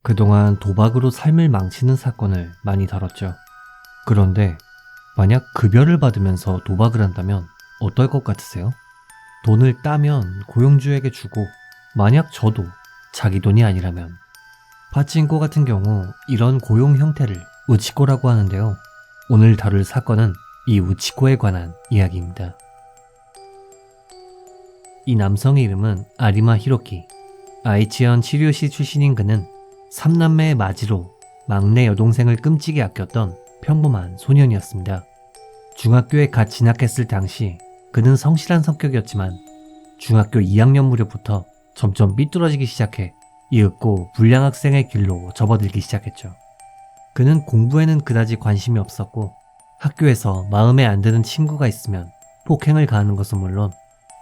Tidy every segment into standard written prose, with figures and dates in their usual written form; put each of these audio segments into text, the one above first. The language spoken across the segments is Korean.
그동안 도박으로 삶을 망치는 사건을 많이 다뤘죠. 그런데 만약 급여를 받으면서 도박을 한다면 어떨 것 같으세요? 돈을 따면 고용주에게 주고 만약 저도 자기 돈이 아니라면 파친코 같은 경우 이런 고용 형태를 우치코라고 하는데요. 오늘 다룰 사건은 이 우치코에 관한 이야기입니다. 이 남성의 이름은 아리마 히로키. 아이치현 치류시 출신인 그는 3남매의 마지로 막내 여동생을 끔찍이 아꼈던 평범한 소년이었습니다. 중학교에 갓 진학했을 당시 그는 성실한 성격이었지만 중학교 2학년 무렵부터 점점 삐뚤어지기 시작해 이윽고 불량 학생의 길로 접어들기 시작했죠. 그는 공부에는 그다지 관심이 없었고 학교에서 마음에 안 드는 친구가 있으면 폭행을 가하는 것은 물론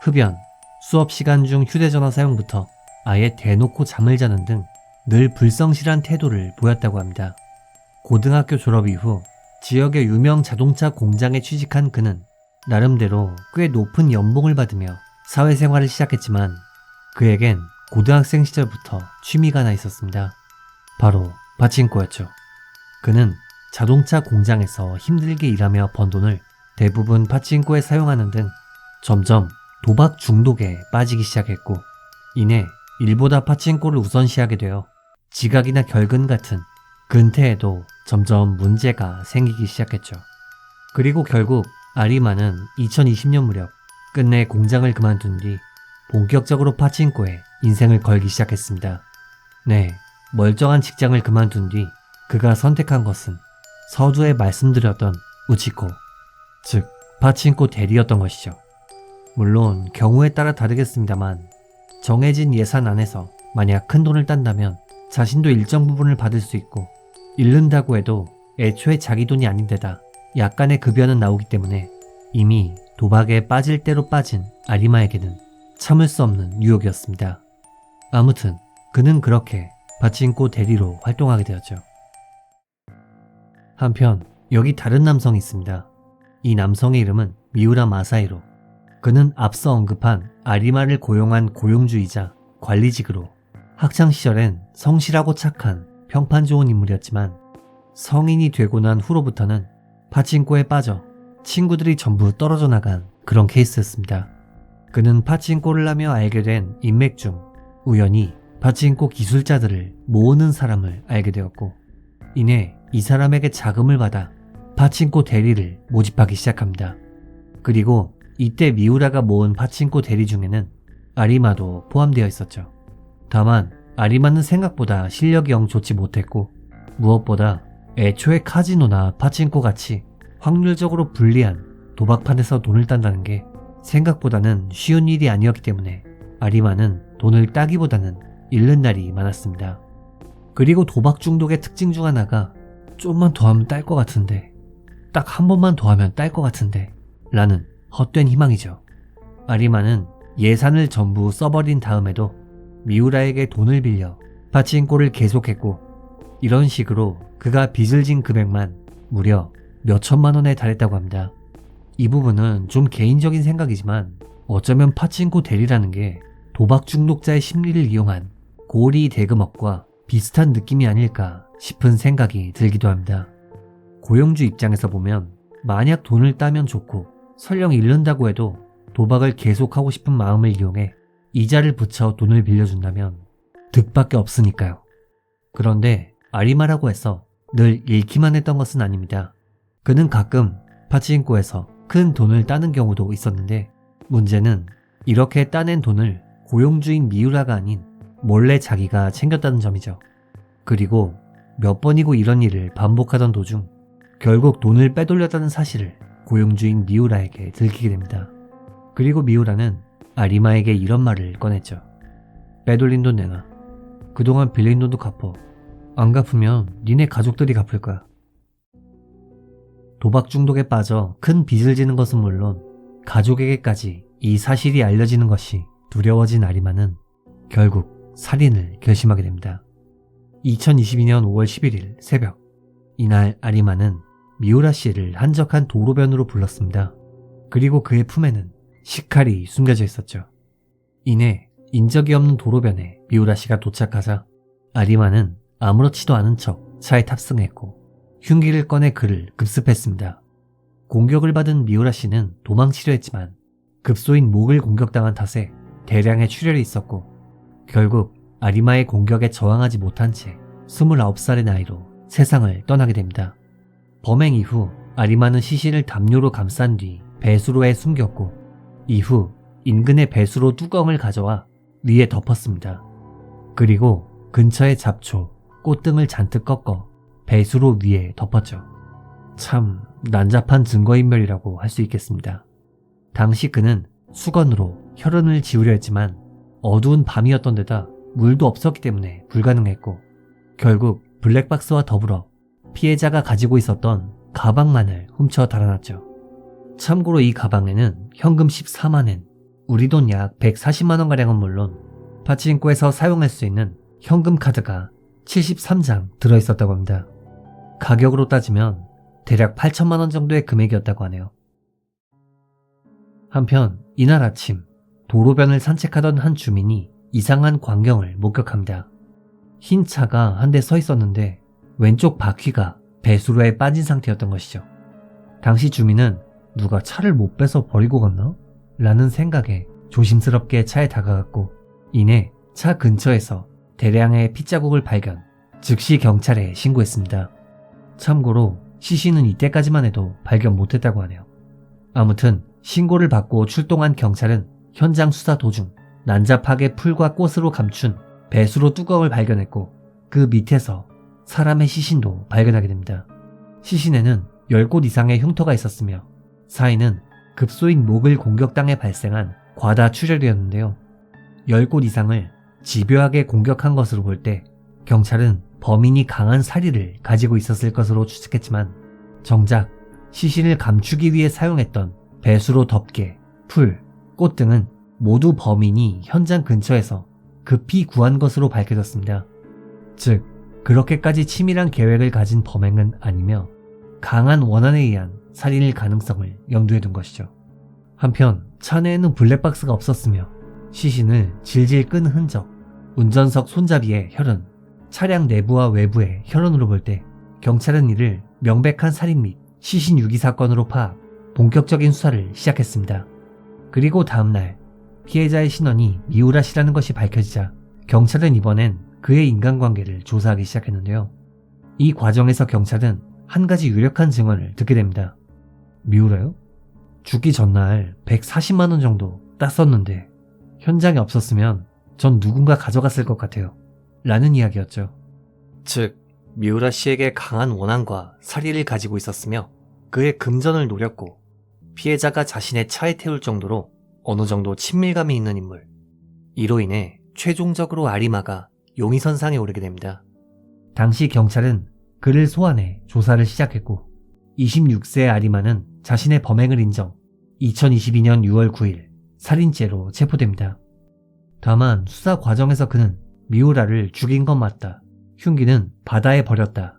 흡연, 수업 시간 중 휴대전화 사용부터 아예 대놓고 잠을 자는 등 늘 불성실한 태도를 보였다고 합니다. 고등학교 졸업 이후 지역의 유명 자동차 공장에 취직한 그는 나름대로 꽤 높은 연봉을 받으며 사회생활을 시작했지만 그에겐 고등학생 시절부터 취미가 하나 있었습니다. 바로 파친코였죠. 그는 자동차 공장에서 힘들게 일하며 번 돈을 대부분 파친코에 사용하는 등 점점 도박 중독에 빠지기 시작했고 이내 일보다 파친코를 우선시하게 되어 지각이나 결근 같은 근태에도 점점 문제가 생기기 시작했죠. 그리고 결국 아리마는 2020년 무렵 끝내 공장을 그만둔 뒤 본격적으로 파친코에 인생을 걸기 시작했습니다. 네, 멀쩡한 직장을 그만둔 뒤 그가 선택한 것은 서두에 말씀드렸던 우치코, 즉 파친코 대리였던 것이죠. 물론 경우에 따라 다르겠습니다만 정해진 예산 안에서 만약 큰 돈을 딴다면 자신도 일정 부분을 받을 수 있고 잃는다고 해도 애초에 자기 돈이 아닌데다 약간의 급여는 나오기 때문에 이미 도박에 빠질 대로 빠진 아리마에게는 참을 수 없는 유혹이었습니다. 아무튼 그는 그렇게 파친코 대리로 활동하게 되었죠. 한편 여기 다른 남성이 있습니다. 이 남성의 이름은 미우라 마사히로. 그는 앞서 언급한 아리마를 고용한 고용주이자 관리직으로 학창시절엔 성실하고 착한 평판 좋은 인물이었지만 성인이 되고 난 후로부터는 파친코에 빠져 친구들이 전부 떨어져 나간 그런 케이스였습니다. 그는 파친코를 하며 알게 된 인맥 중 우연히 파친코 기술자들을 모으는 사람을 알게 되었고 이내 이 사람에게 자금을 받아 파친코 대리를 모집하기 시작합니다. 그리고 이때 미우라가 모은 파친코 대리 중에는 아리마도 포함되어 있었죠. 다만 아리마는 생각보다 실력이 영 좋지 못했고 무엇보다 애초에 카지노나 파친코 같이 확률적으로 불리한 도박판에서 돈을 딴다는 게 생각보다는 쉬운 일이 아니었기 때문에 아리마는 돈을 따기보다는 잃는 날이 많았습니다. 그리고 도박 중독의 특징 중 하나가 좀만 더 하면 딸 것 같은데, 딱 한 번만 더 하면 딸 것 같은데 라는 헛된 희망이죠. 아리마는 예산을 전부 써버린 다음에도 미우라에게 돈을 빌려 파친코를 계속했고 이런 식으로 그가 빚을 진 금액만 무려 몇천만 원에 달했다고 합니다. 이 부분은 좀 개인적인 생각이지만 어쩌면 파친코 대리라는 게 도박 중독자의 심리를 이용한 고리 대금업과 비슷한 느낌이 아닐까 싶은 생각이 들기도 합니다. 고용주 입장에서 보면 만약 돈을 따면 좋고 설령 잃는다고 해도 도박을 계속하고 싶은 마음을 이용해 이자를 붙여 돈을 빌려준다면 득밖에 없으니까요. 그런데 아리마라고 해서 늘 잃기만 했던 것은 아닙니다. 그는 가끔 파친코에서 큰 돈을 따는 경우도 있었는데 문제는 이렇게 따낸 돈을 고용주인 미우라가 아닌 몰래 자기가 챙겼다는 점이죠. 그리고 몇 번이고 이런 일을 반복하던 도중 결국 돈을 빼돌렸다는 사실을 고용주인 미우라에게 들키게 됩니다. 그리고 미우라는 아리마에게 이런 말을 꺼냈죠. 빼돌린 돈 내놔. 그동안 빌린 돈도 갚어. 안 갚으면 니네 가족들이 갚을 거야. 도박 중독에 빠져 큰 빚을 지는 것은 물론 가족에게까지 이 사실이 알려지는 것이 두려워진 아리마는 결국 살인을 결심하게 됩니다. 2022년 5월 11일 새벽, 이날 아리마는 미우라 씨를 한적한 도로변으로 불렀습니다. 그리고 그의 품에는 식칼이 숨겨져 있었죠. 이내 인적이 없는 도로변에 미우라 씨가 도착하자 아리마는 아무렇지도 않은 척 차에 탑승했고 흉기를 꺼내 그를 급습했습니다. 공격을 받은 미우라 씨는 도망치려 했지만 급소인 목을 공격당한 탓에 대량의 출혈이 있었고 결국 아리마의 공격에 저항하지 못한 채 29살의 나이로 세상을 떠나게 됩니다. 범행 이후 아리마는 시신을 담요로 감싼 뒤 배수로에 숨겼고 이후 인근의 배수로 뚜껑을 가져와 위에 덮었습니다. 그리고 근처의 잡초, 꽃 등을 잔뜩 꺾어 배수로 위에 덮었죠. 참 난잡한 증거인멸이라고 할 수 있겠습니다. 당시 그는 수건으로 혈흔을 지우려 했지만 어두운 밤이었던 데다 물도 없었기 때문에 불가능했고 결국 블랙박스와 더불어 피해자가 가지고 있었던 가방만을 훔쳐 달아났죠. 참고로 이 가방에는 현금 14만엔, 우리 돈 약 140만원가량은 물론 파치인코에서 사용할 수 있는 현금 카드가 73장 들어있었다고 합니다. 가격으로 따지면 대략 8천만원 정도의 금액이었다고 하네요. 한편 이날 아침 도로변을 산책하던 한 주민이 이상한 광경을 목격합니다. 흰 차가 한 대 서 있었는데 왼쪽 바퀴가 배수로에 빠진 상태였던 것이죠. 당시 주민은 누가 차를 못 빼서 버리고 갔나? 라는 생각에 조심스럽게 차에 다가갔고 이내 차 근처에서 대량의 핏자국을 발견, 즉시 경찰에 신고했습니다. 참고로 시신은 이때까지만 해도 발견 못했다고 하네요. 아무튼 신고를 받고 출동한 경찰은 현장 수사 도중 난잡하게 풀과 꽃으로 감춘 배수로 뚜껑을 발견했고 그 밑에서 사람의 시신도 발견하게 됩니다. 시신에는 10곳 이상의 흉터가 있었으며 사인은 급소인 목을 공격당해 발생한 과다 출혈이었는데요. 10곳 이상을 집요하게 공격한 것으로 볼 때 경찰은 범인이 강한 사리를 가지고 있었을 것으로 추측했지만 정작 시신을 감추기 위해 사용했던 배수로 덮개, 풀, 꽃 등은 모두 범인이 현장 근처에서 급히 구한 것으로 밝혀졌습니다. 즉, 그렇게까지 치밀한 계획을 가진 범행은 아니며 강한 원한에 의한 살인일 가능성을 염두에 둔 것이죠. 한편 차 내에는 블랙박스가 없었으며 시신을 질질 끈 흔적, 운전석 손잡이의 혈흔, 차량 내부와 외부의 혈흔으로 볼 때 경찰은 이를 명백한 살인 및 시신 유기 사건으로 파악, 본격적인 수사를 시작했습니다. 그리고 다음날 피해자의 신원이 미우라 씨라는 것이 밝혀지자 경찰은 이번엔 그의 인간관계를 조사하기 시작했는데요. 이 과정에서 경찰은 한 가지 유력한 증언을 듣게 됩니다. 미우라요? 죽기 전날 140만원 정도 땄었는데 현장에 없었으면 전 누군가 가져갔을 것 같아요. 라는 이야기였죠. 즉, 미우라 씨에게 강한 원한과 사리를 가지고 있었으며 그의 금전을 노렸고 피해자가 자신의 차에 태울 정도로 어느 정도 친밀감이 있는 인물. 이로 인해 최종적으로 아리마가 용의선상에 오르게 됩니다. 당시 경찰은 그를 소환해 조사를 시작했고 26세의 아리마는 자신의 범행을 인정 2022년 6월 9일 살인죄로 체포됩니다. 다만 수사 과정에서 그는 미우라를 죽인 건 맞다. 흉기는 바다에 버렸다.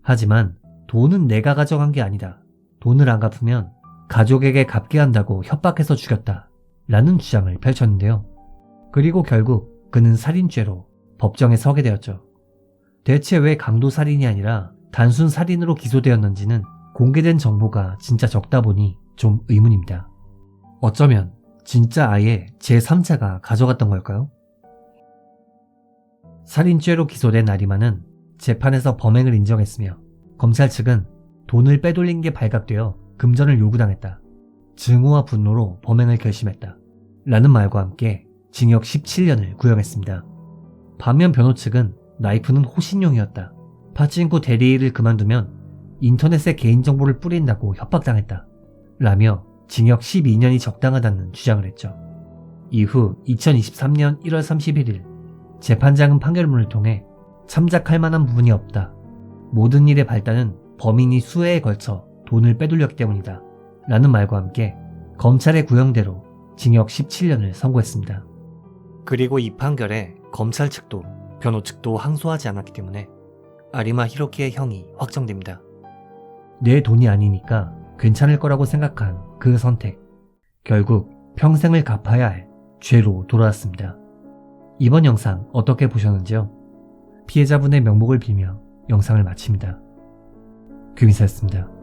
하지만 돈은 내가 가져간 게 아니다. 돈을 안 갚으면 가족에게 갚게 한다고 협박해서 죽였다. 라는 주장을 펼쳤는데요. 그리고 결국 그는 살인죄로 법정에 서게 되었죠. 대체 왜 강도살인이 아니라 단순 살인으로 기소되었는지는 공개된 정보가 진짜 적다 보니 좀 의문입니다. 어쩌면 진짜 아예 제3자가 가져갔던 걸까요? 살인죄로 기소된 아리마는 재판에서 범행을 인정했으며 검찰 측은 돈을 빼돌린 게 발각되어 금전을 요구당했다. 증오와 분노로 범행을 결심했다. 라는 말과 함께 징역 17년을 구형했습니다. 반면 변호 측은 나이프는 호신용이었다. 파치인코 대리를 그만두면 인터넷에 개인정보를 뿌린다고 협박당했다. 라며 징역 12년이 적당하다는 주장을 했죠. 이후 2023년 1월 31일 재판장은 판결문을 통해 참작할 만한 부분이 없다. 모든 일의 발단은 범인이 수회에 걸쳐 돈을 빼돌렸기 때문이다. 라는 말과 함께 검찰의 구형대로 징역 17년을 선고했습니다. 그리고 이 판결에 검찰 측도 변호 측도 항소하지 않았기 때문에 아리마 히로키의 형이 확정됩니다. 내 돈이 아니니까 괜찮을 거라고 생각한 그 선택. 결국 평생을 갚아야 할 죄로 돌아왔습니다. 이번 영상 어떻게 보셨는지요? 피해자분의 명복을 빌며 영상을 마칩니다. 규민사였습니다.